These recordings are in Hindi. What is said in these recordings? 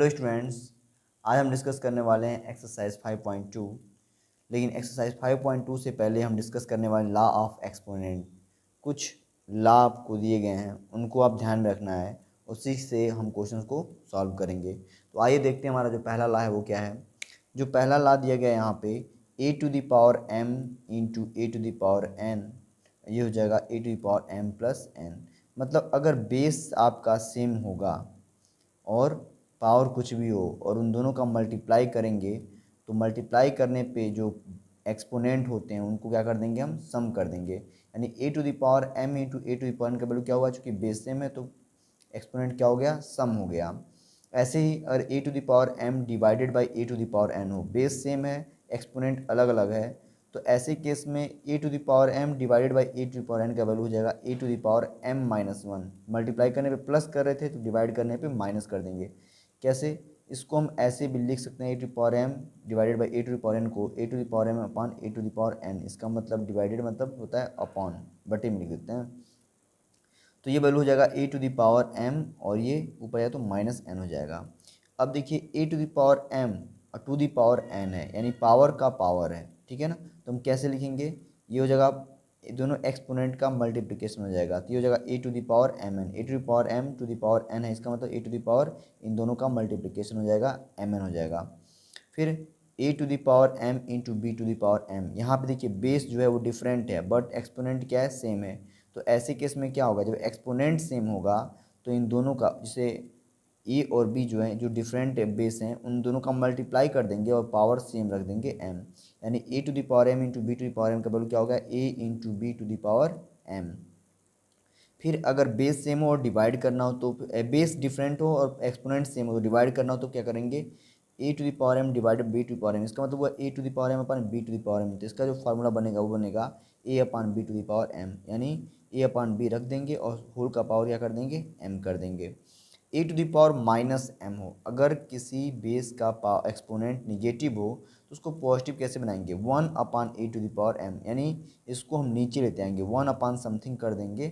हेलो स्टूडेंट्स, आज हम डिस्कस करने वाले हैं एक्सरसाइज 5.2। लेकिन एक्सरसाइज 5.2 से पहले हम डिस्कस करने वाले लॉ ऑफ एक्सपोनेंट। कुछ लॉ आपको दिए गए हैं, उनको आप ध्यान में रखना है, उसी से हम क्वेश्चन को सॉल्व करेंगे। तो आइए देखते हैं हमारा जो पहला लॉ है वो क्या है। जो पहला लॉ दिया गया है यहाँ पे A to the power M into A to the power N, ये हो जाएगा A to the power M plus N. मतलब अगर बेस आपका सेम होगा और पावर कुछ भी हो और उन दोनों का मल्टीप्लाई करेंगे तो मल्टीप्लाई करने पे जो एक्सपोनेंट होते हैं उनको क्या कर देंगे, हम सम कर देंगे। यानी A to the power M into A to the power N का वैल्यू क्या होगा, चूँकि बेस सेम है तो एक्सपोनेंट क्या हो गया, सम हो गया। ऐसे ही अगर A to the power M divided by A to the power N हो, बेस सेम है एक्सपोनेंट अलग अलग है, तो ऐसे केस में A to the power M divided by A to the power N का वैल्यू हो जाएगा A to the power M minus one. Multiply करने पे प्लस कर रहे थे तो डिवाइड करने पे माइनस कर देंगे। कैसे, इसको हम ऐसे भी लिख सकते हैं A to the power M divided by A to the power N को A to the power M upon A to the power N. इसका मतलब डिवाइडेड मतलब होता है अपॉन, बटे में लिख देते हैं। तो ये वैल्यू हो जाएगा A to the power M और ये ऊपर जाए तो माइनस एन हो जाएगा। अब देखिए ए टू द पावर एम और टू द पावर एन है, यानी पावर का पावर है, ठीक है ना। तो हम कैसे लिखेंगे, ये हो जाएगा दोनों एक्सपोनेंट का मल्टीप्लिकेशन हो जाएगा, तो ये हो जाएगा A to the power M N. A to the power M to the power N है, इसका मतलब ए टू द पावर इन दोनों का मल्टीप्लिकेशन हो जाएगा, एम एन हो जाएगा। फिर A to the power M into B to the power M. यहाँ पे देखिए बेस जो है वो डिफरेंट है बट एक्सपोनेंट क्या है, सेम है। तो ऐसे केस में क्या होगा, जब एक्सपोनेंट सेम होगा तो इन दोनों का, जैसे ए और बी जो है जो डिफरेंट बेस हैं, उन दोनों का मल्टीप्लाई कर देंगे और पावर सेम रख देंगे एम। यानी A to the power M into B to the power M का वैल्यू क्या होगा, A into B to the power M. फिर अगर बेस सेम हो और डिवाइड करना हो तो, बेस डिफरेंट हो और एक्सपोनेंट सेम हो तो डिवाइड करना हो तो क्या करेंगे, A to the power M divided B to power M. इसका मतलब वो A to the power M upon B to the power M. तो इसका जो फार्मूला बनेगा वो बनेगा A upon B to the power M, यानी ए अपान बी रख देंगे और होल का पावर क्या कर देंगे, एम कर देंगे। A to the power minus M हो, अगर किसी बेस का एक्सपोनेंट निगेटिव हो तो उसको पॉजिटिव कैसे बनाएंगे, one upon A to the power M, यानी इसको हम नीचे लेते आएंगे, वन अपान समथिंग कर देंगे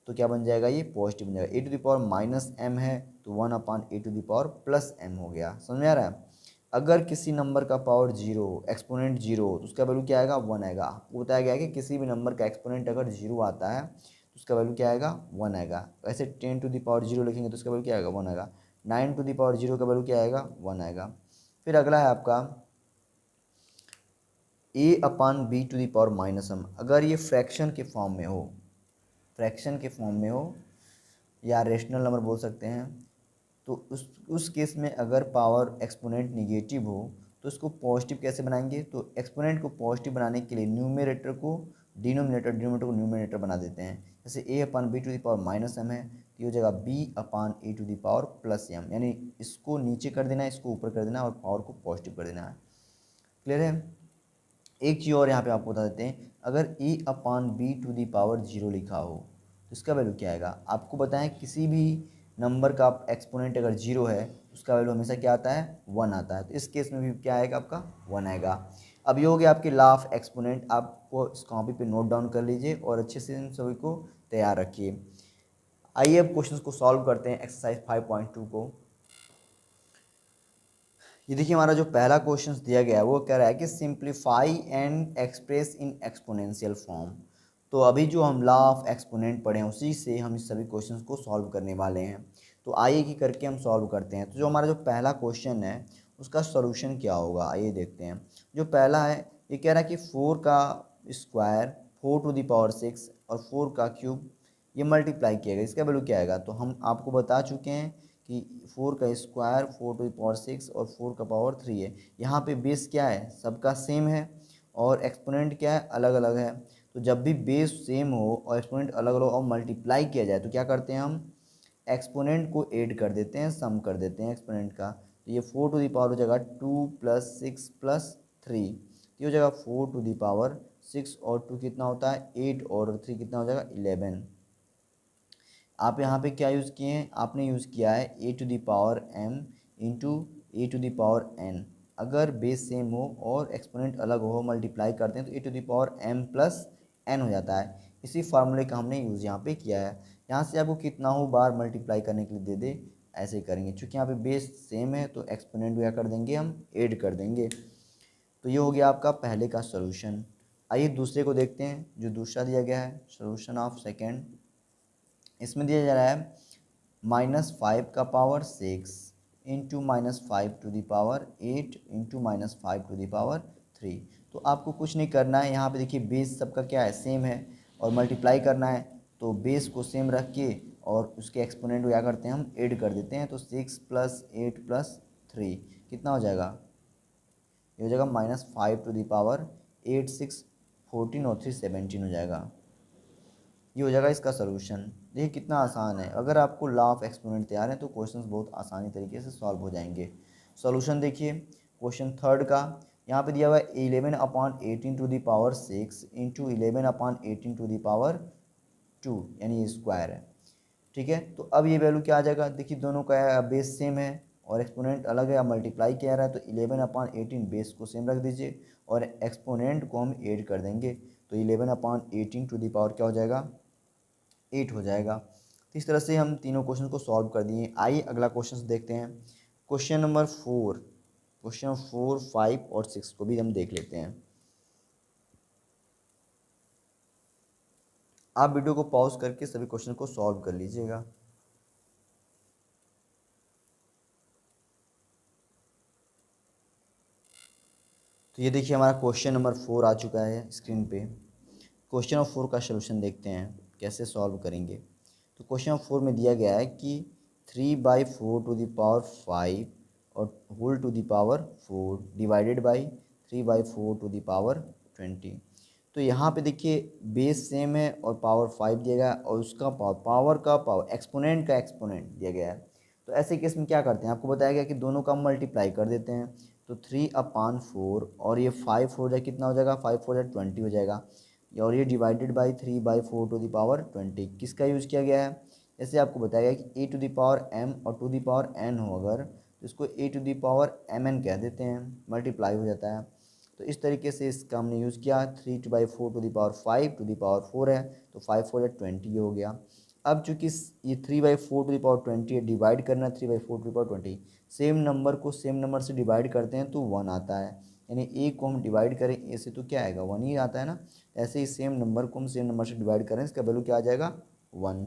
तो क्या बन जाएगा, ये पॉजिटिव बन जाएगा। A to the power minus M है तो one upon A to the power plus M हो गया। समझ में आ रहा है। अगर किसी नंबर का पावर जीरो हो, एक्सपोनेंट जीरो हो, तो उसका वैल्यू क्या आएगा, वन आएगा। आपको बताया गया है कि किसी भी नंबर का एक्सपोनेंट अगर जीरो आता है तो उसका वैल्यू क्या आएगा, वन आएगा। वैसे ten to the power zero लिखेंगे तो उसका वैल्यू क्या आएगा, वन आएगा। Nine to the power zero का वैल्यू क्या आएगा, वन आएगा। फिर अगला है आपका A upon B to the power minus M. अगर ये फ्रैक्शन के फॉर्म में हो, फ्रैक्शन के फॉर्म में हो या रेशनल नंबर बोल सकते हैं, तो उस केस में अगर पावर एक्सपोनेंट निगेटिव हो तो उसको पॉजिटिव कैसे बनाएंगे, तो एक्सपोनेंट को पॉजिटिव बनाने के लिए न्यूमरेटर को डिनोमिनेटर, डिनोमिनेटर को न्यूमरेटर बना देते हैं। जैसे A upon B to the power minus M है तो ये हो जाएगा B upon A to the power plus M, यानी इसको नीचे कर देना है, इसको ऊपर कर देना है और पावर को पॉजिटिव कर देना है। क्लियर है। एक चीज़ और यहाँ पे आपको बता देते हैं, अगर A upon B to the power zero लिखा हो तो इसका वैल्यू क्या आएगा। आपको बताएं किसी भी नंबर का एक्सपोनेंट अगर जीरो है उसका वैल्यू हमेशा क्या आता है, वन आता है। तो इस केस में भी क्या आएगा, आपका वन आएगा। अब ये हो गया आपके लॉ ऑफ एक्सपोनेंट। आपको इस कॉपी पे नोट डाउन कर लीजिए और अच्छे से इन सभी को तैयार रखिए। आइए अब क्वेश्चन को सॉल्व करते हैं एक्सरसाइज 5.2 को। ये देखिए हमारा जो पहला क्वेश्चन दिया गया है वो कह रहा है कि simplify and express in exponential form. तो अभी जो हम लॉ ऑफ एक्सपोनेंट पढ़े हैं उसी से हम इस सभी क्वेश्चंस को सॉल्व करने वाले हैं। तो आइए कि करके हम सॉल्व करते हैं। तो जो हमारा जो पहला क्वेश्चन है उसका सॉल्यूशन क्या होगा, आइए देखते हैं। जो पहला है ये कह रहा है कि 4 का स्क्वायर 4 टू द पावर 6 और 4 का क्यूब ये मल्टीप्लाई किया गया, इसका वैल्यू क्या आएगा। तो हम आपको बता चुके हैं कि 4 का स्क्वायर 4 टू द पावर 6 और 4 का पावर 3 है। यहाँ पे बेस क्या है, सबका सेम है और एक्सपोनेंट क्या है, अलग अलग है। तो जब भी बेस सेम हो और एक्सपोनेंट अलग अलग और मल्टीप्लाई किया जाए तो क्या करते हैं, हम एक्सपोनेंट को ऐड कर देते हैं, सम कर देते हैं एक्सपोनेंट का। तो ये 4 टू द पावर हो जाएगा 2 प्लस 6 प्लस 3, ये हो जाएगा 4 टू द पावर 6 और 2 कितना होता है 8 और 3 कितना हो जाएगा 11। आप यहाँ पे क्या यूज़ किए हैं, आपने यूज़ किया है A to the power M into A to the power N. अगर बेस सेम हो और एक्सपोनेंट अलग हो, मल्टीप्लाई करते हैं तो A to the power M plus N हो जाता है। इसी फार्मूले का हमने यूज़ यहाँ पे किया है। यहाँ से आपको कितना हो बार मल्टीप्लाई करने के लिए दे दे, ऐसे ही करेंगे। चूँकि यहाँ पे बेस सेम है तो एक्सपोनेंट क्या कर देंगे, हम ऐड कर देंगे। तो ये हो गया आपका पहले का सॉल्यूशन। आइए दूसरे को देखते हैं, जो दूसरा दिया गया है सॉल्यूशन ऑफ सेकेंड। इसमें दिया जा रहा है -5 का power 6 into -5 to the power 8 into -5 to the power 3। तो आपको कुछ नहीं करना है, यहाँ पे देखिए बेस सबका क्या है, सेम है, और मल्टीप्लाई करना है। तो बेस को सेम रख के और उसके एक्सपोनेंट को क्या करते हैं, हम ऐड कर देते हैं। तो 6 + 8 + 3 कितना हो जाएगा, ये हो जाएगा -5 टू द पावर 8, 6 14 और 3 17 हो जाएगा। ये हो जाएगा इसका सलूशन। देखिए कितना आसान है। अगर आपको लॉ ऑफ एक्सपोनेंट तैयार है तो क्वेश्चंस बहुत आसानी तरीके से सॉल्व हो जाएंगे। सॉल्यूशन देखिए क्वेश्चन थर्ड का, यहाँ पे दिया हुआ है 11/18 to the power 6 into 11/18 to the power 2, यानी ये स्क्वायर है। ठीक है, तो अब ये वैल्यू क्या आ जाएगा, देखिए दोनों का बेस सेम है और एक्सपोनेंट अलग है, अब मल्टीप्लाई किया रहा है। तो 11/18 बेस को सेम रख दीजिए और एक्सपोनेंट को हम ऐड कर देंगे। तो 11/18 टू द पावर क्या हो जाएगा, 8 हो जाएगा। तो इस तरह से हम तीनों क्वेश्चन को सॉल्व कर दिए। आइए अगला क्वेश्चन देखते हैं, क्वेश्चन नंबर 4। क्वेश्चन 4, 5 और 6 को भी हम देख लेते हैं। आप वीडियो को पॉज करके सभी क्वेश्चन को सॉल्व कर लीजिएगा। तो ये देखिए हमारा क्वेश्चन नंबर 4 आ चुका है स्क्रीन पे। क्वेश्चन नंबर 4 का सलूशन देखते हैं कैसे सॉल्व करेंगे। तो क्वेश्चन नंबर 4 में दिया गया है कि 3/4 टू द पावर 5 और whole to the power 4 divided by 3/4 to the power 20। तो यहाँ पे देखिए बेस सेम है और पावर 5 दिया गया है और उसका पावर का पावर एक्सपोनेंट का एक्सपोनेंट दिया गया है। तो ऐसे केस में क्या करते हैं, आपको बताया गया कि दोनों का मल्टीप्लाई कर देते हैं। तो 3/4 और ये 5 हो जाए कितना हो जाएगा, 5 हो जाए 20 हो जाएगा, और ये divided by 3/4 to the power 20। किसका यूज़ किया गया है, जैसे आपको बताया गया कि a to the power m और टू द पावर n हो अगर, तो इसको a to the power mn कह देते हैं, मल्टीप्लाई हो जाता है। तो इस तरीके से इसका हमने यूज़ किया। 3/4 to the power 5 to the power 4 है, तो 5 4 20 हो गया। अब चूंकि ये 3/4 टू द पावर 20 डिवाइड करना है 3/4 to the power 20, same number को सेम नंबर से डिवाइड करते हैं तो 1 आता है, यानी ए को हम डिवाइड करें ए से तो क्या आएगा, 1 ही आता है ना। ऐसे ही सेम नंबर को हम सेम नंबर से डिवाइड करें, इसका वैल्यू क्या आ जाएगा, 1।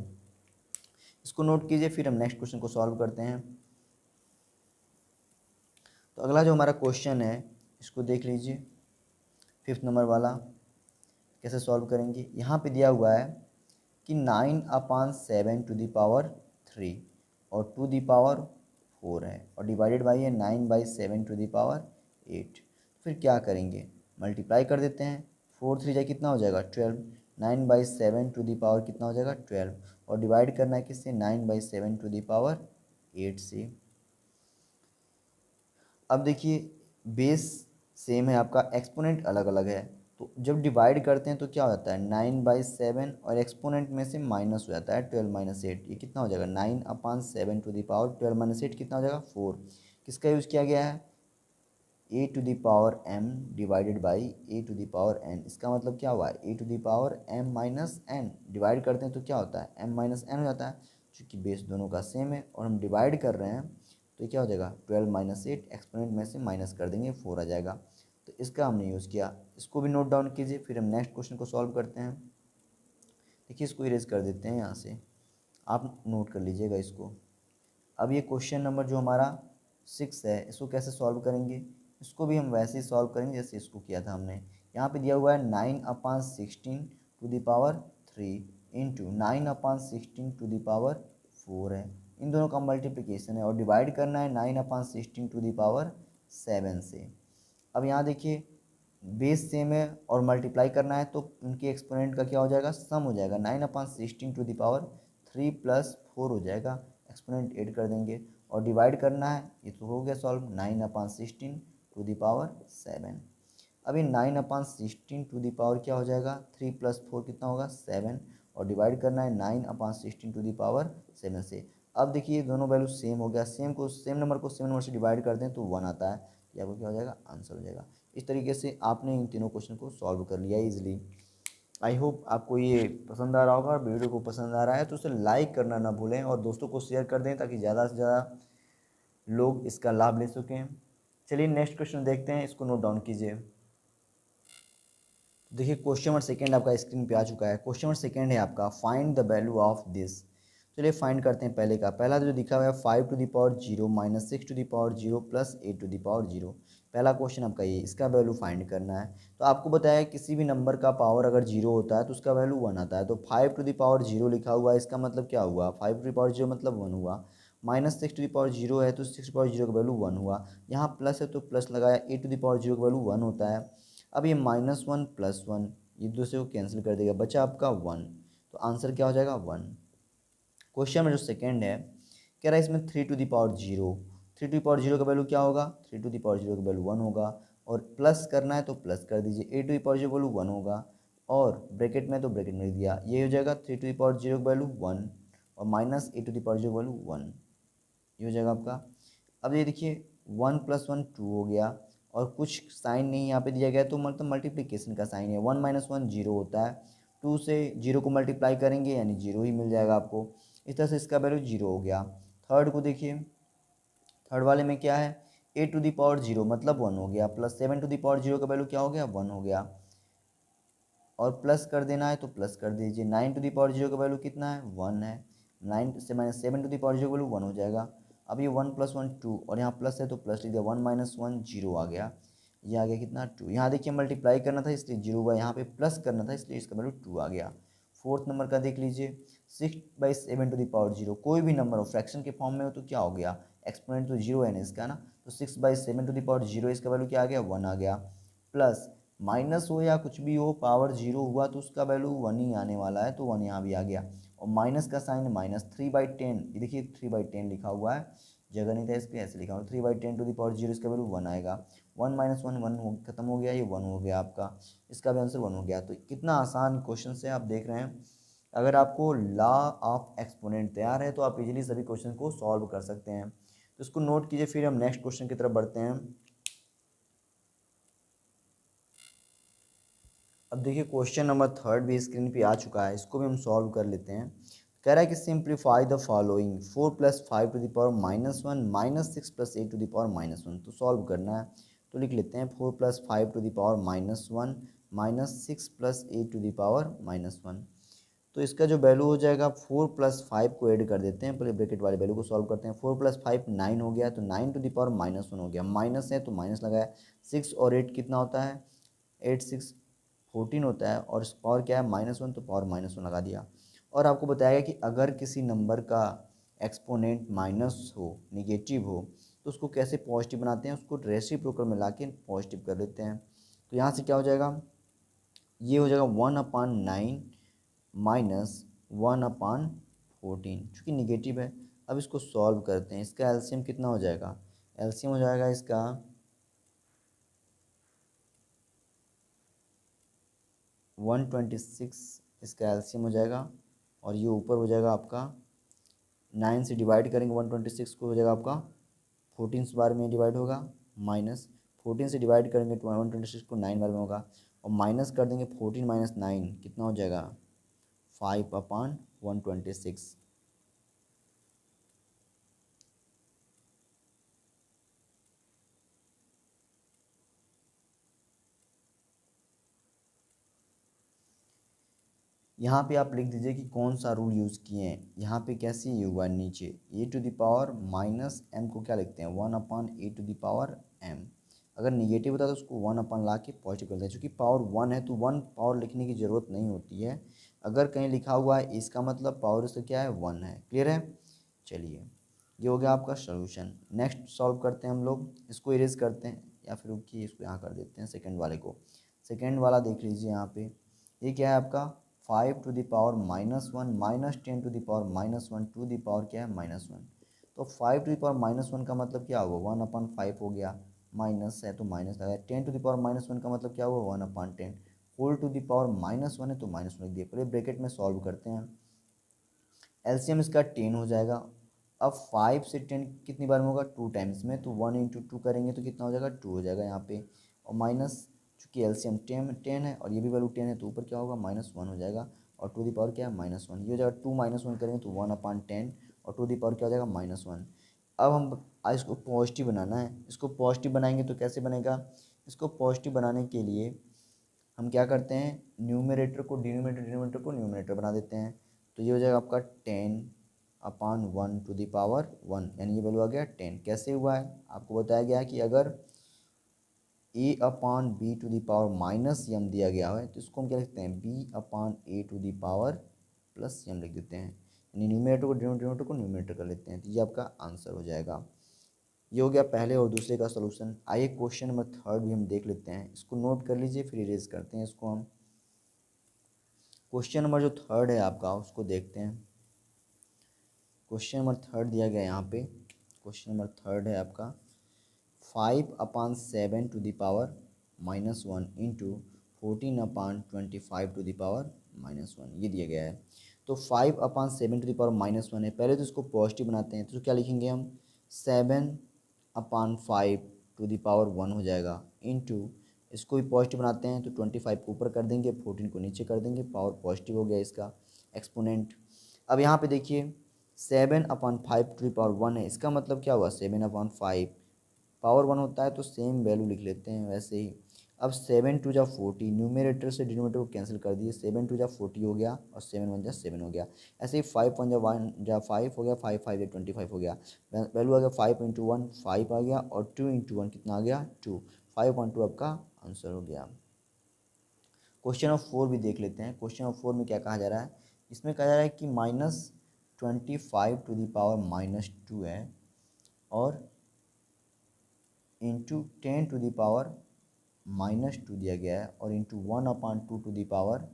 इसको नोट कीजिए, फिर हम नेक्स्ट क्वेश्चन को सॉल्व करते हैं। तो अगला जो हमारा क्वेश्चन है इसको देख लीजिए, 5th नंबर वाला कैसे सॉल्व करेंगे। यहाँ पे दिया हुआ है कि 9/7 टू द पावर 3 और टू द पावर 4 है, और डिवाइडेड बाई है 9/7 टू द पावर 8। फिर क्या करेंगे, मल्टीप्लाई कर देते हैं। 4 3 जाए कितना हो जाएगा, 12। 9/7 टू द पावर कितना हो जाएगा, 12, और डिवाइड करना है किससे, 9/7 टू द पावर 8 से। अब देखिए बेस सेम है आपका, एक्सपोनेंट अलग अलग है, तो जब डिवाइड करते हैं तो क्या हो जाता है, 9/7 और एक्सपोनेंट में से माइनस हो जाता है 12 - 8। ये कितना हो जाएगा, 9/7 टू द पावर 12 - 8 कितना हो जाएगा, 4। किसका यूज़ किया गया है, a to the power m divided by a to the power n। इसका मतलब क्या हुआ है, a to the power m minus n। Divide करते हैं तो क्या होता है, m माइनस n हो जाता है। चूँकि बेस दोनों का सेम है और हम डिवाइड कर रहे हैं तो ये क्या हो जाएगा, 12 - 8, एक्सपोनेंट में से माइनस कर देंगे 4 आ जाएगा। तो इसका हमने यूज़ किया। इसको भी नोट डाउन कीजिए, फिर हम नेक्स्ट क्वेश्चन को सॉल्व करते हैं। देखिए इसको इरेज कर देते हैं यहाँ से, आप नोट कर लीजिएगा इसको। अब ये क्वेश्चन नंबर जो हमारा 6 है, इसको कैसे सॉल्व करेंगे, इसको भी हम वैसे ही सॉल्व करेंगे जैसे इसको किया था हमने। यहाँ पे दिया हुआ है 9/16 to the power 3 into 9/16 to the power 4 है। इन दोनों का मल्टीप्लिकेशन है और डिवाइड करना है 9/16 टू द पावर 7 से। अब यहाँ देखिए बेस सेम है और मल्टीप्लाई करना है तो उनके एक्सपोनेंट का क्या हो जाएगा, सम हो जाएगा। 9/16 टू द पावर 3 + 4 हो जाएगा, एक्सपोनेंट ऐड कर देंगे और डिवाइड करना है, ये तो हो गया सॉल्व, 9/16 टू द पावर 7। अभी 9/16 टू द पावर क्या हो जाएगा, 3 + 4 कितना होगा, 7, और डिवाइड करना है 9/16 टू द पावर 7 से। अब देखिए दोनों वैल्यू सेम हो गया, सेम नंबर को सेम नंबर से डिवाइड कर दें तो 1 आता है, ये आपको क्या हो जाएगा, आंसर हो जाएगा। इस तरीके से आपने इन तीनों क्वेश्चन को सॉल्व कर लिया इजीली। आई होप आपको ये पसंद आ रहा होगा, और वीडियो को पसंद आ रहा है तो उसे लाइक करना ना भूलें और दोस्तों को शेयर कर दें ताकि ज़्यादा से ज़्यादा लोग इसका लाभ ले सकें। चलिए नेक्स्ट क्वेश्चन देखते हैं, इसको नोट डाउन कीजिए। देखिए क्वेश्चन नंबर सेकेंड आपका स्क्रीन पे आ चुका है। क्वेश्चन नंबर सेकेंड है आपका, find the value of this. चलिए फाइंड करते हैं पहले का। पहला जो दिखा हुआ है 5⁻0 - 6⁻0 + 8⁻0। पहला क्वेश्चन आपका ये, इसका वैल्यू फाइंड करना है। तो आपको बताया किसी भी नंबर का पावर अगर जीरो होता है तो उसका वैल्यू 1 आता है। तो 5⁻0 लिखा हुआ है, इसका मतलब क्या हुआ, 5⁻0 मतलब 1 हुआ। -6⁻0 है तो 6⁻0 का वैल्यू 1 हुआ। यहाँ प्लस है तो प्लस लगाया, 8⁻0 का वैल्यू 1 होता है। अब ये -1 + 1 ये दूसरे को कैंसिल कर देगा, बचा आपका 1। तो आंसर क्या हो जाएगा 1। क्वेश्चन में जो सेकंड है कह रहा है इसमें 3⁻0, 3⁻0 का वैल्यू क्या होगा, 3⁻0 का वैल्यू 1 होगा। और प्लस करना है तो प्लस कर दीजिए, 8⁻0 का वैल्यू 1 होगा। और ब्रैकेट में तो ब्रैकेट में लिख दिया, ये हो जाएगा 3⁻0 का वैल्यू 1 और -8⁻0 का वैल्यू 1, ये हो जाएगा आपका। अब ये देखिए 1 + 1 2 हो गया, और कुछ साइन नहीं यहाँ पे दिया गया तो मतलब मल्टीप्लिकेशन का साइन है। 1 - 1 0 होता है, 2 से 0 को मल्टीप्लाई करेंगे यानी 0 ही मिल जाएगा आपको। इस तरह से इसका वैल्यू 0 हो गया। थर्ड को देखिए, थर्ड वाले में क्या है, 8⁻0 मतलब 1 हो गया, प्लस 7⁻0 का वैल्यू क्या हो गया 1 हो गया। और प्लस कर देना है तो प्लस कर दीजिए, 9⁻0 का वैल्यू कितना है 1 है, 9 से -7⁻0 का वैल्यू 1 हो जाएगा। अब ये 1 + 1 2 और यहाँ प्लस है तो प्लस लिख दिया, 1 - 1 0 आ गया। ये आ गया कितना 2। यहाँ देखिए मल्टीप्लाई करना था इसलिए 0 हुआ, यहाँ पे प्लस करना था इसलिए इसका वैल्यू 2 आ गया। फोर्थ नंबर का देख लीजिए, 6/7⁻0, कोई भी नंबर हो फ्रैक्शन के फॉर्म में हो तो क्या हो गया, एक्सपोनेंट तो 0 है ना इसका ना, तो 6/7⁻0 इसका वैल्यू क्या आ गया 1 आ गया। प्लस माइनस हो या कुछ भी हो, पावर 0 हुआ तो उसका वैल्यू 1 ही आने वाला है, तो 1 यहाँ भी आ गया। और माइनस का साइन -3/10, ये देखिए 3/10 लिखा हुआ है, जगह नहीं था इस पर ऐसे लिखा हुआ 3/10⁻0, इसका वैल्यू 1 आएगा। 1 - 1 1 खत्म हो गया, ये 1 हो गया आपका, इसका भी आंसर 1 हो गया। तो कितना आसान क्वेश्चन है आप देख रहे हैं। अगर आपको लॉ ऑफ एक्सपोनेंट तैयार है तो आप इजीली सभी क्वेश्चन को सॉल्व कर सकते हैं। तो इसको नोट कीजिए, फिर हम नेक्स्ट क्वेश्चन की तरफ बढ़ते हैं। अब देखिए क्वेश्चन नंबर थर्ड भी स्क्रीन पे आ चुका है, इसको भी हम सॉल्व कर लेते हैं। कह रहा है कि सिंप्लीफाई द फॉलोइंग, 4 + 5⁻1 -6 + 8⁻1। तो सॉल्व करना है तो लिख लेते हैं 4 + 5⁻1 -6 + 8⁻1। तो इसका जो वैल्यू हो जाएगा 4 + 5 को ऐड कर देते हैं, पहले ब्रैकेट वाले वैल्यू को सॉल्व करते हैं। 4 + 5 9 हो गया, तो 9⁻1 हो गया, माइनस है तो माइनस लगाया। 6 और 8 कितना होता है, 8 6 14 होता है, और पावर क्या है -1, तो पावर -1 लगा दिया। और आपको बताया कि अगर किसी नंबर का एक्सपोनेंट माइनस हो, निगेटिव हो, तो उसको कैसे पॉजिटिव बनाते हैं, उसको रेसिप्रोकल में ला के पॉजिटिव कर देते हैं। तो यहाँ से क्या हो जाएगा, ये हो जाएगा 1/9 - 1/14, चूँकि निगेटिव है। अब इसको सॉल्व करते हैं, इसका एलसीएम कितना हो जाएगा, एलसीएम हो जाएगा इसका 126, इसका एलसीएम हो जाएगा। और ये ऊपर हो जाएगा आपका 9 से डिवाइड करेंगे 126 को, हो जाएगा आपका 14 बार में डिवाइड होगा, माइनस 14 से डिवाइड करेंगे तो 126 को 9 बार में होगा, और माइनस कर देंगे 14 - 9 कितना हो जाएगा 5/126। यहाँ पे आप लिख दीजिए कि कौन सा रूल यूज़ किए हैं। यहाँ पे कैसे ये हुआ नीचे, a⁻m को क्या लिखते हैं 1/a⁻m। अगर निगेटिव होता है तो उसको 1 ला के पॉजिटिव करते हैं, चूँकि पावर 1 है तो 1 पावर लिखने की ज़रूरत नहीं होती है। अगर कहीं लिखा हुआ है इसका मतलब पावर इसका क्या है 1 है। क्लियर है। चलिए ये हो गया आपका सोल्यूशन। नेक्स्ट सॉल्व करते हैं हम लोग, इसको इरेज करते हैं या फिर रुकिए इसको यहाँ कर देते हैं सेकेंड वाले को। सेकेंड वाला देख लीजिए यहाँ पे, ये क्या है आपका 5 to the power -1 -10 to the power -1 to the power क्या है -1। तो 5 to the power -1 का मतलब क्या हुआ 1/5 हो गया, माइनस है तो माइनस लगाया। 10 to the power -1 का मतलब क्या हुआ 1/10, होल टू द पावर -1 है तो -1 लिख दिया। पहले ब्रैकेट में सॉल्व करते हैं, एलसीएम इसका 10 हो जाएगा। अब 5 से 10 कितनी बार में होगा 2 टाइम्स में, तो 1 × 2 करेंगे तो कितना हो जाएगा 2 हो जाएगा यहाँ पे, और माइनस चूँकि एलसीएम 10 है और ये भी वैल्यू 10 है तो ऊपर क्या होगा -1 हो जाएगा और टू दी पावर क्या है -1, ये हो जाएगा 2 -1 करेंगे तो 1/10 और टू दी पावर क्या हो जाएगा -1। अब हम इसको पॉजिटिव बनाना है, इसको पॉजिटिव बनाएंगे तो कैसे बनेगा, इसको पॉजिटिव बनाने के लिए हम क्या करते हैं, न्यूमरेटर को डिनोमिनेटर को न्यूमरेटर बना देते हैं। तो ये हो जाएगा आपका 10/1 टू दी पावर 1, यानी ये वैल्यू आ गया 10। कैसे हुआ है, आपको बताया गया है कि अगर a/b to the power -m दिया गया है तो इसको हम क्या लिखते हैं, b/a to the power +m लिख देते हैं, यानी न्यूमरेटर को डिनोमिनेटर को न्यूमरेटर कर लेते हैं। तो ये आपका आंसर हो जाएगा। ये हो गया पहले और दूसरे का सलूशन। आइए क्वेश्चन नंबर 3 भी हम देख लेते हैं, इसको नोट कर लीजिए फिर इरेज करते हैं इसको हम। क्वेश्चन नंबर जो 3 है आपका उसको देखते हैं। क्वेश्चन नंबर 3 दिया गया यहाँ पे, क्वेश्चन नंबर 3 है आपका 5/7 to the power -1 into 14/25 to the power -1, ये दिया गया है। तो 5/7 टू द पावर -1 है, पहले तो इसको पॉजिटिव बनाते हैं तो क्या लिखेंगे हम, 7/5 टू द पावर 1 हो जाएगा इंटू, इसको भी पॉजिटिव बनाते हैं तो 25 को ऊपर कर देंगे, 14 को नीचे कर देंगे, पावर पॉजिटिव हो गया इसका एक्सपोनेंट। अब यहाँ पे देखिए 7/5 टू द पावर 1 है, इसका मतलब क्या हुआ, 7/5 पावर 1 होता है तो सेम वैल्यू लिख लेते हैं वैसे ही। अब 7 2 जा 40, न्यूमरेटर से डिनोमिनेटर को कैंसिल कर दिए, 7 2 जा 40 हो गया और 7 1 जा 7 हो गया। ऐसे ही 5 1 जा 5 हो गया, 5 5 या 25 हो गया। वैल्यू आ गया 5 × 1 5 आ गया और 2 × 1 कितना आ गया 2, 5/2 आपका आंसर हो गया। क्वेश्चन नंबर 4 भी देख लेते हैं। क्वेश्चन नंबर 4 में क्या कहा जा रहा है, इसमें कहा जा रहा है कि -25 टू द पावर -2 है और इंटू 10 टू द पावर -2 दिया गया है और इंटू 1/2 टू द पावर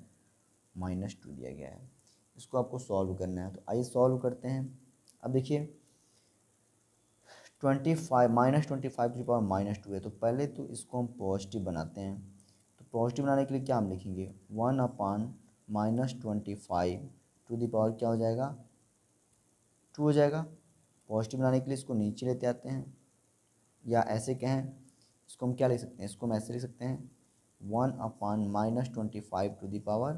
-2 दिया गया है। इसको आपको सॉल्व करना है, तो आइए सॉल्व करते हैं। अब देखिए 25 -25 टू द पावर -2 है, तो पहले तो इसको हम पॉजिटिव बनाते हैं। तो पॉजिटिव बनाने के लिए क्या हम लिखेंगे, 1/-25 टू द पावर क्या हो जाएगा 2 हो जाएगा। पॉजिटिव बनाने के लिए इसको नीचे लेते आते हैं, या ऐसे कहें इसको हम क्या लिख सकते हैं, इसको हम ऐसे लिख सकते हैं 1/-25 टू द पावर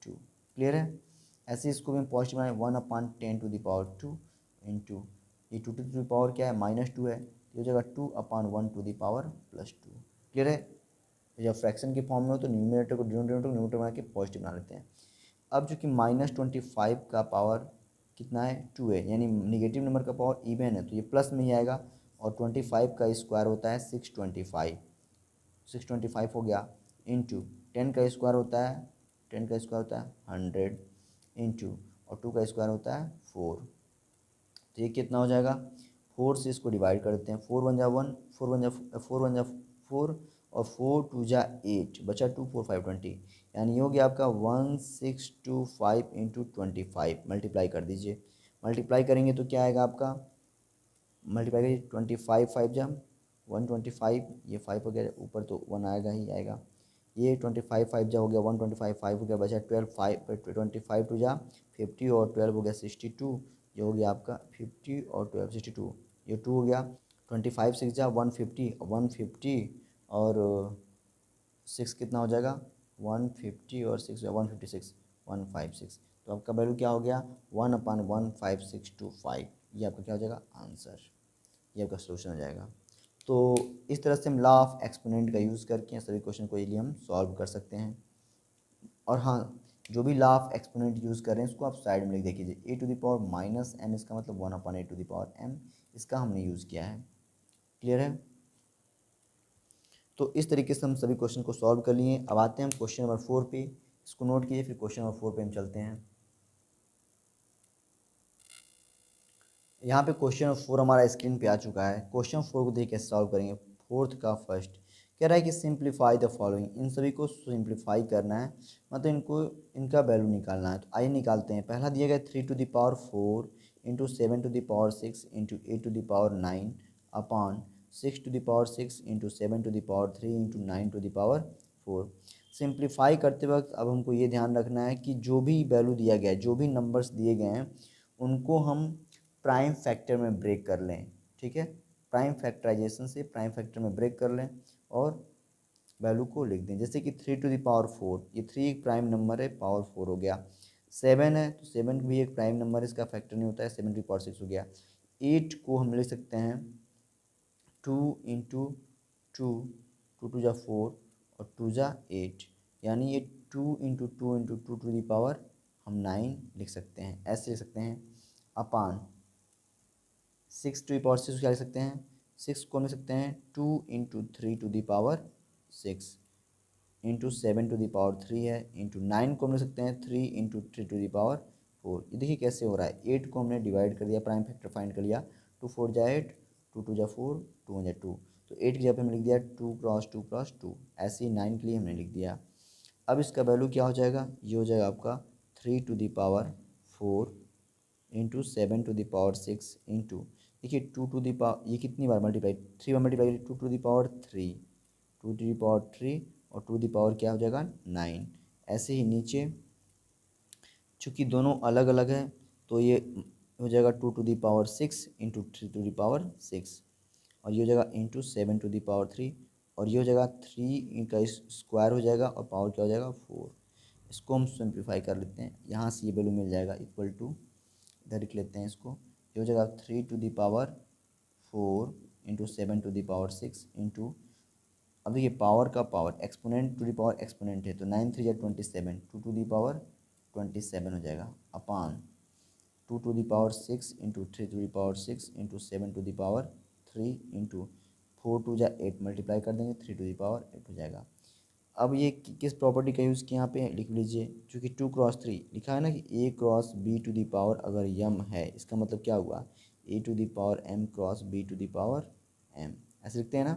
2। क्लियर है। ऐसे इसको भी हम पॉजिटिव बनाए 1/10 टू द पावर 2 इंटू ये 2 टू द पावर क्या है -2 है, तो हो जाएगा 2/1 टू द पावर +2। क्लियर है। जब फ्रैक्शन के फॉर्म में हो तो न्यूमरेटर को न्यूमरेटर बना के पॉजिटिव बना लेते हैं। अब जो कि -25 का पावर कितना है 2 है, यानी निगेटिव नंबर का पावर इवन है तो ये प्लस में ही आएगा और 25 का स्क्वायर होता है 625 हो गया इंटू 10 का स्क्वायर होता है 100 इंटू और 2 का स्क्वायर होता है 4। तो ये कितना हो जाएगा, 4 से इसको डिवाइड कर देते हैं, 4 1 जा 1 4 1 जा 4 और 4 2 जा 8 बचा 2 4 5 20, यानी ये हो गया आपका 1625 इंटू 25। मल्टीप्लाई कर दीजिए, मल्टीप्लाई करेंगे तो क्या आएगा आपका, मल्टीप्लाई करिए 25 5 जा 125, ये 5 हो गया, ऊपर तो 1 आएगा ही आएगा। ये 25 5 जा हो गया 125 5 हो गया, बचा 12 5 25 2 जा 50 और 12 हो गया 62, ये हो गया आपका 50 और 12 62, ये 2 हो गया। 25 6 जा 150 और 6 कितना हो जाएगा 150 और 6 156 156, तो आपका वैल्यू क्या हो गया 1/15625। ये आपका क्या हो जाएगा आंसर, ये आपका सोल्यूशन हो जाएगा। तो इस तरह से हम लॉ ऑफ एक्सपोनेंट का यूज़ करके सभी क्वेश्चन को इजीली हम सॉल्व कर सकते हैं। और हाँ, जो भी लॉ ऑफ एक्सपोनेंट यूज़ कर रहे हैं उसको आप साइड में लिख देखिए, a to the power -m इसका मतलब 1/a to the power m, इसका हमने यूज़ किया है। क्लियर है। तो इस तरीके से हम सभी क्वेश्चन को सॉल्व कर लिए। अब आते हैं हम क्वेश्चन नंबर 4 पे, इसको नोट कीजिए, फिर क्वेश्चन नंबर 4 पे हम चलते हैं। यहाँ पे क्वेश्चन नंबर 4 हमारा स्क्रीन पे आ चुका है। क्वेश्चन 4 को देखिए कैसे सॉल्व करेंगे। फोर्थ का फर्स्ट कह रहा है कि सिंप्लीफाई द फॉलोइंग, इन सभी को सिंप्लीफाई करना है, मतलब इनका वैल्यू निकालना है। तो आइए निकालते हैं। पहला दिया गया 3 to the power 4 into 7 to the power 6 into 8 to the power 9 upon 6 to the power 6 into 7 to the power 3 into 9 to the power 4। Simplify करते वक्त अब हमको ये ध्यान रखना है कि जो भी वैल्यू दिया गया है, जो भी नंबर्स दिए गए हैं, उनको हम प्राइम फैक्टर में ब्रेक कर लें। ठीक है, प्राइम फैक्टराइजेशन से प्राइम फैक्टर में ब्रेक कर लें और वैल्यू को लिख दें। जैसे कि 3⁴, ये 3 एक प्राइम नंबर है, पावर 4 हो गया। 7 है तो 7 भी एक प्राइम नंबर है, इसका फैक्टर नहीं होता है, 7⁴ हो गया। 8 को हम लिख सकते हैं 2 इंटू 2, 2×2 = 4 और 2×8, यानी ये 2 इंटू 2 इंटू 2 हम 9 लिख सकते हैं, ऐसे लिख सकते हैं। अपान 6⁴ क्या लिख सकते हैं, 6 को लिख सकते हैं 2 इंटू 3⁶ इंटू 7⁴ है, इंटू 9 को हम लिख सकते हैं 3 इंटू 3⁴। ये देखिए कैसे हो रहा है, 8 को हमने डिवाइड कर दिया, प्राइम फैक्टर फाइंड कर लिया, 2×4 = 8, 2×2 = 4, 2×1 = 2, तो 8 की जगह पे हमने लिख दिया 2×2×2, ऐसे ही 9 के लिए हमने लिख दिया। अब इसका वैल्यू क्या हो जाएगा, ये हो जाएगा आपका 3⁴ इंटू 7⁶ इंटू, देखिए 2 ये कितनी बार मल्टीप्लाई, 3 बार मल्टीप्लाई, 2⁴ और 2 क्या हो जाएगा 9। ऐसे ही नीचे चूँकि दोनों अलग अलग हैं तो ये हो जाएगा 2⁶ इंटू 3⁶, और ये हो जाएगा इंटू 7⁴, और ये हो जाएगा 3 का स्क्वायर हो जाएगा और पावर क्या हो जाएगा 4। इसको हम सिंप्लीफाई कर लेते हैं, यहाँ से ये वैल्यू मिल जाएगा इक्वल टू, इधर लिख लेते हैं इसको, ये हो जाएगा 3⁴ इंटू 7⁶ इंटू, अब देखिए पावर का power exponent to the power exponent है, तो 9×3 = 27, 2⁻27 हो जाएगा, upon 2⁶ into 3⁶ into 7⁴ into 4×2 = 8, multiply कर देंगे 3⁴ हो जाएगा। अब ये किस प्रॉपर्टी का यूज़ किया यहाँ पे लिख लीजिए, चूँकि 2×3 लिखा है ना कि a×b⁴ अगर यम है, इसका मतलब क्या हुआ, a⁴m×b⁴m, ऐसे लिखते हैं ना।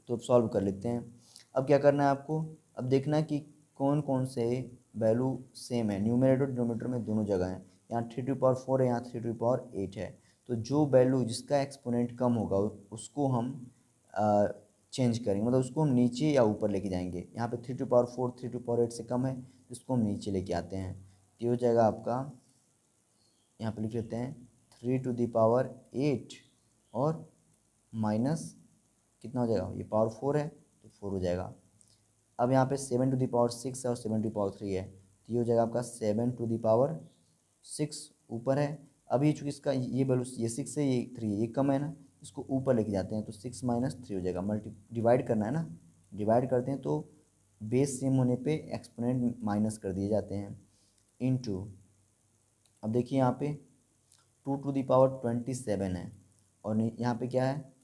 तो अब सॉल्व कर लेते हैं। अब क्या करना है आपको, अब देखना है कि कौन कौन से वैल्यू सेम है, न्यूमरेटर डिनोमिनेटर में दोनों जगह हैं, यहाँ 3⁴ है, यहाँ 3⁴ है, तो जो वैल्यू जिसका एक्सपोनेंट कम होगा उसको हम चेंज करेंगे, मतलब उसको हम नीचे या ऊपर लेके जाएंगे। यहाँ पे 3⁴ 3⁴ से कम है, इसको हम नीचे लेके आते हैं, तो ये हो जाएगा आपका, यहाँ पे लिख लेते हैं 3⁴ और माइनस कितना हो जाएगा, ये पावर 4 है तो 4 हो जाएगा। अब यहाँ पे 7⁶ है और 7⁴ है, तो ये हो जाएगा आपका 7⁶ ऊपर है। अभी चूँकि इसका ये वैल्यू, ये 6 है, ये 3 है, ये कम है ना, इसको ऊपर लेके जाते हैं, तो 6 - 3 हो जाएगा। डिवाइड करना है ना, डिवाइड करते हैं तो बेस सेम होने पे एक्सपोनेंट माइनस कर दिए जाते हैं, इनटू, अब देखिए यहाँ पे 2⁻27 है, और यहाँ पे क्या है,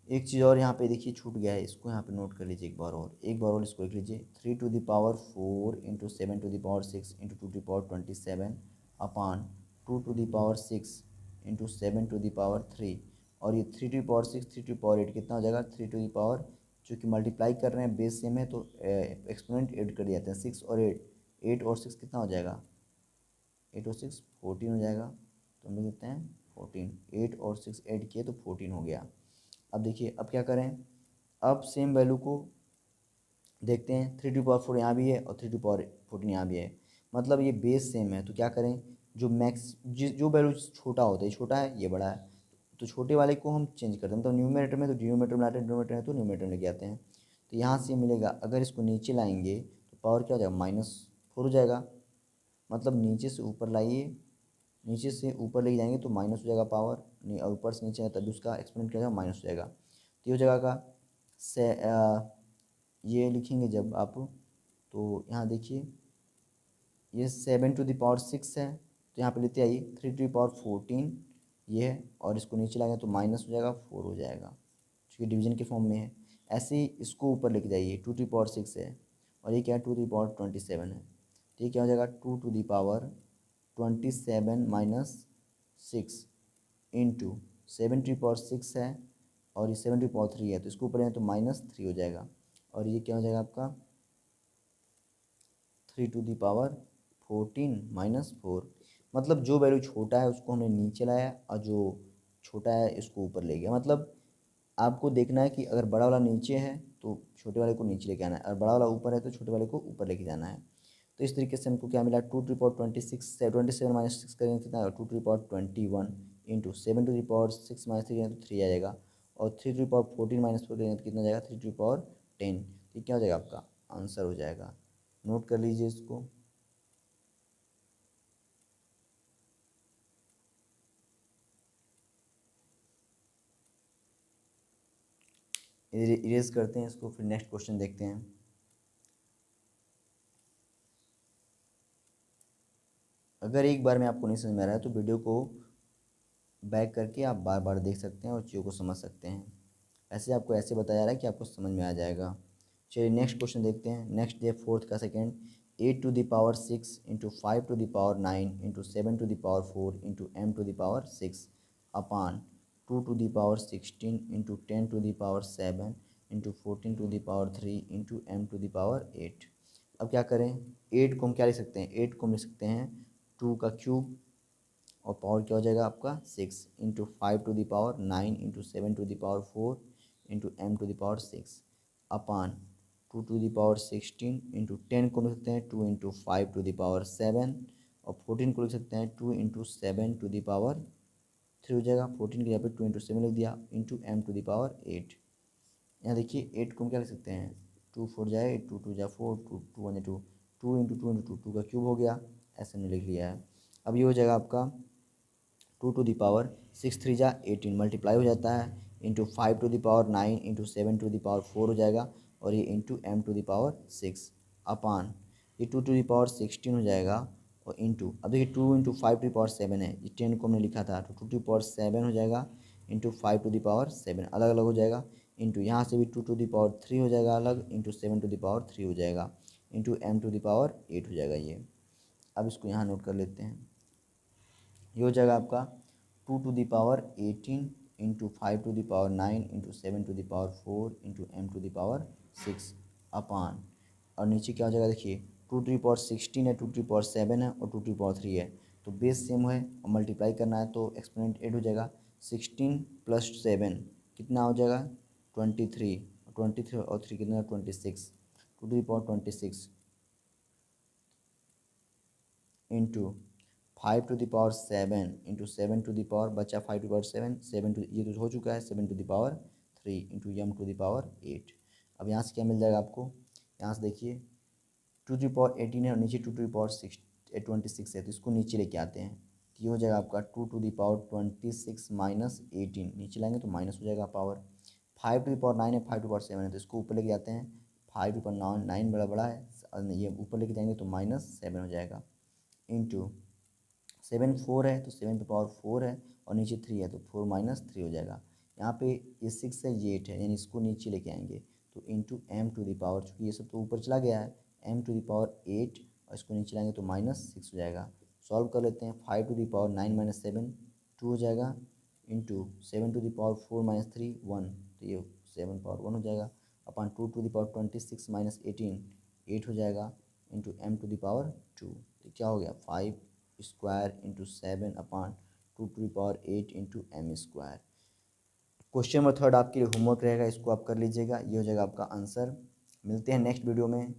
एक चीज़ और यहाँ पे देखिए छूट गया है, इसको यहाँ पे नोट कर लीजिए एक बार और इसको लिख लीजिए, 3⁴ इंटू 7⁶ इंटू 2⁻27 अपान 2⁶ इंटू 7⁵, और ये 3⁶ 3⁴ कितना हो जाएगा, 3 चूँकि मल्टीप्लाई कर रहे हैं बेस सेम है तो एक्सपोनेंट ऐड कर दिया जाते हैं, 6 और 8 और 6 कितना हो जाएगा, 8 और 6 14 हो जाएगा, तो हम लिख देते हैं 14, 8 और 6 ऐड किए तो 14 हो गया। अब देखिए अब क्या करें, अब सेम वैल्यू को देखते हैं, 3⁴ यहाँ भी है और 3⁴ यहाँ भी है, मतलब ये बेस सेम है, तो क्या करें, जो जो वैल्यू छोटा होता है, छोटा है ये बड़ा है, तो छोटे वाले को हम चेंज करते हैं, मतलब न्यूमरेटर में तो डिनोमिनेटर में लाते हैं, डिनोमिनेटर है तो न्यूमरेटर में लेके आते हैं, तो यहाँ से मिलेगा, अगर इसको नीचे लाएंगे तो पावर क्या हो जाएगा, -4 हो जाएगा, मतलब नीचे से ऊपर लाइए, नीचे से ऊपर लेके जाएंगे तो माइनस हो जाएगा पावर, और ऊपर से नीचे तभी उसका एक्सपोनेंट क्या हो जाएगा, माइनस हो जाएगा। तो ये हो जाएगा का ये लिखेंगे जब आप, तो यहाँ देखिए ये 7⁶ है, तो यहाँ पे लेते आइए 3⁴ ये है, और इसको नीचे लाएंगे तो माइनस हो जाएगा, 4 हो जाएगा, क्योंकि डिवीजन के फॉर्म में है। ऐसे ही इसको ऊपर लेके जाइए, 2⁶ है, और ये क्या है 2⁻27 है, तो ये क्या हो जाएगा 2⁻27 - 6 इंटू 7⁶ है, और ये 7⁵ है, तो इसको ऊपर लें तो -3 हो जाएगा, और ये क्या हो जाएगा आपका 3⁴ -4, मतलब जो वैल्यू छोटा है उसको हमने नीचे लाया और जो छोटा है इसको ऊपर ले गया। मतलब आपको देखना है कि अगर बड़ा वाला नीचे है तो छोटे वाले को नीचे लेके आना है, और बड़ा वाला ऊपर है तो छोटे वाले को ऊपर लेके जाना है। तो इस तरीके से हमको क्या मिला, 2⁻26 27 - 6 करेंगे कितना, 2⁻21 इंटू 7⁶ - 3 तो 3 आ जाएगा, और 3 टू दी पावर 14 माइनस 4 करेंगे तो कितना जाएगा 3 टू दी पावर 10। तो क्या हो जाएगा आपका आंसर हो जाएगा। नोट कर लीजिए इसको। इरेज करते हैं इसको, फिर नेक्स्ट क्वेश्चन देखते हैं। अगर एक बार में आपको नहीं समझ में आ रहा है तो वीडियो को बैक करके आप बार बार देख सकते हैं और चीज़ों को समझ सकते हैं। ऐसे आपको ऐसे बताया जा रहा है कि आपको समझ में आ जाएगा। चलिए नेक्स्ट क्वेश्चन देखते हैं। नेक्स्ट डे फोर्थ का second, 8 to the power 6 into 5 to the power 9 into 7 to the power 4 into m to the power 6 upon 2 to the power 16 into 10 to the power 7 into 14 to the power 3 into m to the power 8। अब क्या करें, 8 को हम क्या लिख सकते हैं, 8 को हम लिख सकते हैं 2 का क्यूब और पावर क्या हो जाएगा आपका 6 into 5 to the power 9 into 7 to the power 4 into m to the power 6 upon 2 to the power 16 into 10 को लिख सकते हैं 2 इंटू 5 टू द पावर 7 और 14 को लिख सकते हैं 2 इंटू 7 टू द पावर 3 हो जाएगा। 14 के यहाँ पे 2 इंटू 7 लिख दिया into m to the power 8। यहाँ देखिए 8 को हम क्या लिख सकते हैं, 2 4 जाए 2 2 जा 4 2 2 1 2 2 इंटू 2 इंटू 2 2 का क्यूब हो गया, ऐसे हमने लिख लिया है। अब ये हो जाएगा आपका 2 टू द पावर 6 3 जा 18 मल्टीप्लाई हो जाता है into 5 to the power 9 into 7 to the power 4 हो जाएगा और ये into m to the power 6 upon ये 2 टू द पावर 16 हो जाएगा और इंटू, अब देखिए 2 इंटू 5 टू द पावर 7 है, ये 10 को हमने लिखा था तो 2 टू द पावर 7 हो जाएगा इंटू 5 टू द पावर 7 अलग अलग हो जाएगा इंटू यहाँ से भी 2 टू द पावर 3 हो जाएगा अलग इंटू 7 टू द पावर 3 हो जाएगा into m to the power 8 हो जाएगा ये। अब इसको यहाँ नोट कर लेते हैं। ये हो जाएगा आपका 2 to the power 18 into 5 to the power 9 into 7 to the power 4 into m to the power 6 upon, और नीचे क्या हो जाएगा देखिए 2 टू द पावर 16 है, 2 टू द पावर 7 है और 2 टू द पावर 3 है, तो बेस सेम है और मल्टीप्लाई करना है तो एक्सपोनेंट 8 हो जाएगा। 16 प्लस 7 कितना हो जाएगा 23, 23 और 3 कितना 26, 2 to the power 26 into 5 to the power 7 into 7 to the power बचा 5 टू पावर 7 7 टू ये तो हो चुका है 7 to the power 3 into m to the power 8। अब यहाँ से क्या मिल जाएगा आपको, यहाँ से देखिए 2 टू द पावर 18 है और नीचे 2 टू द पावर 26 है तो इसको नीचे लेके आते हैं तो ये हो जाएगा आपका 2 टू द पावर 26 माइनस 18, नीचे लाएंगे तो माइनस हो जाएगा पावर। 5 टू द पावर 9 है, 5 टू पावर 7 है तो इसको ऊपर लेके जाते हैं, 5 टू पावर 9 बड़ा बड़ा है ये ऊपर लेके जाएंगे तो -7 हो जाएगा इंटू 7 4 है तो 7 पे पावर 4 है और नीचे 3 है तो 4 माइनस 3 हो जाएगा। यहाँ पे ये 6 है ये 8 है यानी इसको नीचे लेके आएंगे तो into m to the power, चूँकि ये सब तो ऊपर चला गया है, m टू द पावर 8 और इसको नीचे लाएंगे तो -6 हो जाएगा। सॉल्व कर लेते हैं, 5 टू द पावर 9 माइनस 7 2 हो जाएगा into 7 to the power 4 minus 3 1 तो ये 7 पावर 1 हो जाएगा upon 2 to the power 26 minus 18 8 हो जाएगा into m to the power 2 तो क्या हो गया 5 square into 7 upon 2 to the power 8 into m square. Question number 3 आपके लिए होमवर्क रहेगा, इसको आप कर लीजिएगा, ये हो जाएगा आपका आंसर। मिलते हैं नेक्स्ट वीडियो में।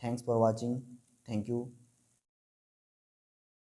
Thanks for watching, thank you.